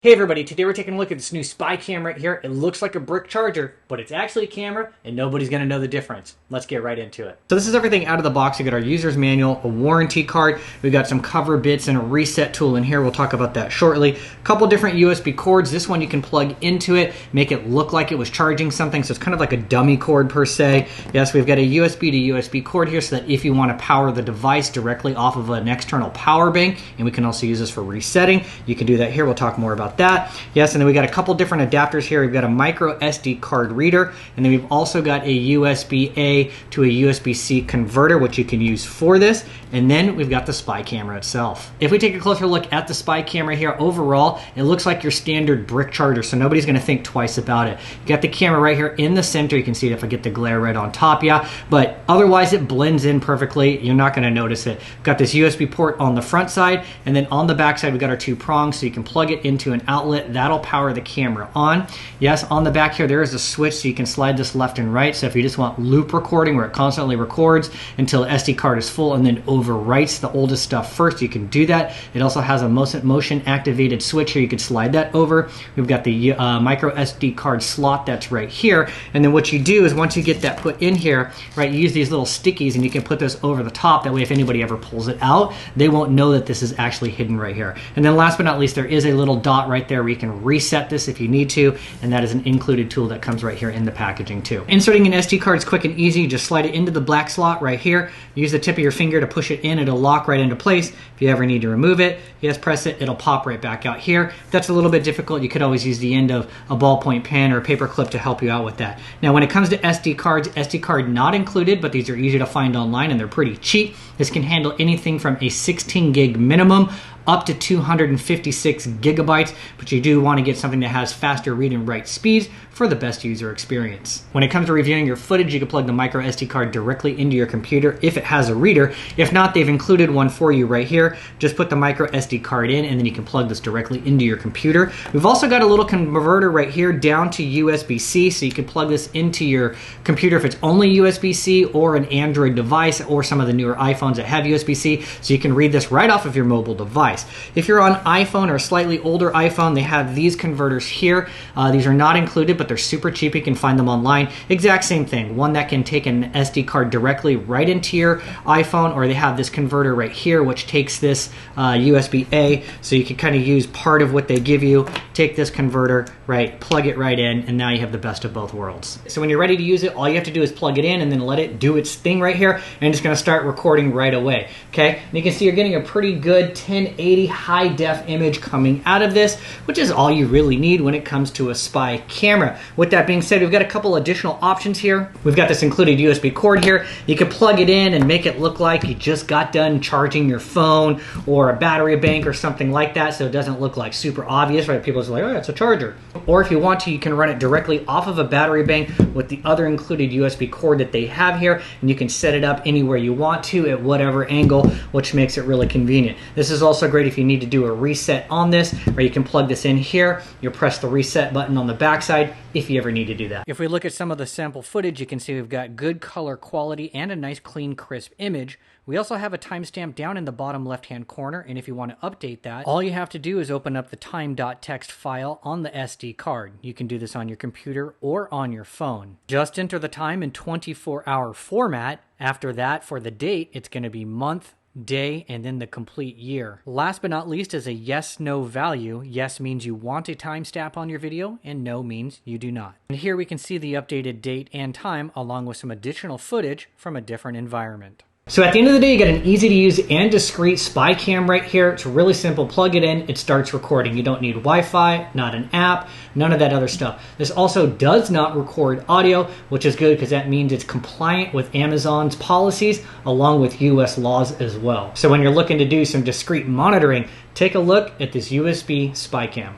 Hey everybody, today we're taking a look at this new spy cam right here. It looks like a brick charger, but it's actually a camera and nobody's going to know the difference. Let's get right into it. So this is everything out of the box. We got our user's manual, a warranty card, we got some cover bits and a reset tool in here. We'll talk about that shortly. A couple different USB cords. This one you can plug into it, make it look like it was charging something, so it's kind of like a dummy cord per se. Yes, we've got a USB to USB cord here so that if you want to power the device directly off of an external power bank, and we can also use this for resetting, you can do that here. We'll talk more about that. Yes, and then we got a couple different adapters here. We've got a micro SD card reader, and then we've also got a USB-A to a USB-C converter, which you can use for this. And then we've got the spy camera itself. If we take a closer look at the spy camera here, overall, it looks like your standard brick charger, so nobody's gonna think twice about it. You got the camera right here in the center. You can see it if I get the glare right on top, yeah, but otherwise it blends in perfectly. You're not gonna notice it. Got this USB port on the front side, and then on the back side, we've got our two prongs, so you can plug it into an outlet. That'll power the camera on. Yes, on the back here, there is a switch, so you can slide this left and right. So if you just want loop recording, where it constantly records until the SD card is full and then overwrites the oldest stuff first, you can do that. It also has a motion activated switch here. You could slide that over. We've got the micro SD card slot that's right here. And then what you do is once you get that put in here, right, you use these little stickies and you can put this over the top. That way, if anybody ever pulls it out, they won't know that this is actually hidden right here. And then last but not least, there is a little dot right there where you can reset this if you need to, and that is an included tool that comes right here in the packaging too. Inserting an SD card is quick and easy. Just slide it into the black slot right here. Use the tip of your finger to push it in. It'll lock right into place. If you ever need to remove it, you just press it, it'll pop right back out here. If that's a little bit difficult, you could always use the end of a ballpoint pen or a paper clip to help you out with that. Now when it comes to SD cards, SD card not included, but these are easy to find online and they're pretty cheap. This can handle anything from a 16 gig minimum up to 256 gigabytes, but you do want to get something that has faster read and write speeds for the best user experience. When it comes to reviewing your footage, you can plug the micro SD card directly into your computer if it has a reader. If not, they've included one for you right here. Just put the micro SD card in and then you can plug this directly into your computer. We've also got a little converter right here down to USB-C, so you can plug this into your computer if it's only USB-C or an Android device or some of the newer iPhones that have USB-C, so you can read this right off of your mobile device. If you're on iPhone or a slightly older iPhone, they have these converters here. These are not included, but they're super cheap. You can find them online. Exact same thing. One that can take an SD card directly right into your iPhone, or they have this converter right here, which takes this USB-A, so you can kind of use part of what they give you, take this converter, right, plug it right in, and now you have the best of both worlds. So when you're ready to use it, all you have to do is plug it in and then let it do its thing right here, and it's going to start recording right away. Okay, and you can see you're getting a pretty good 1080 high def image coming out of this, which is all you really need when it comes to a spy camera. With that being said, we've got a couple additional options here. We've got this included USB cord here. You can plug it in and make it look like you just got done charging your phone or a battery bank or something like that, so it doesn't look like super obvious, right? People are like, oh, it's a charger. Or if you want to, you can run it directly off of a battery bank with the other included USB cord that they have here, and you can set it up anywhere you want to at whatever angle, which makes it really convenient. This is also great if you need to do a reset on this, or you can plug this in here. You'll press the reset button on the backside if you ever need to do that. If we look at some of the sample footage, you can see we've got good color quality and a nice clean crisp image. We also have a timestamp down in the bottom left-hand corner, and if you want to update that, all you have to do is open up the time.txt file on the SD card. You can do this on your computer or on your phone. Just enter the time in 24-hour format. After that, for the date, it's going to be month, day, and then the complete year. Last but not least is a yes/no value. Yes means you want a timestamp on your video, and no means you do not. And here we can see the updated date and time along with some additional footage from a different environment. So at the end of the day, you got an easy to use and discreet spy cam right here. It's really simple. Plug it in, it starts recording. You don't need Wi-Fi, not an app, none of that other stuff. This also does not record audio, which is good because that means it's compliant with Amazon's policies along with US laws as well. So when you're looking to do some discreet monitoring, take a look at this USB spy cam.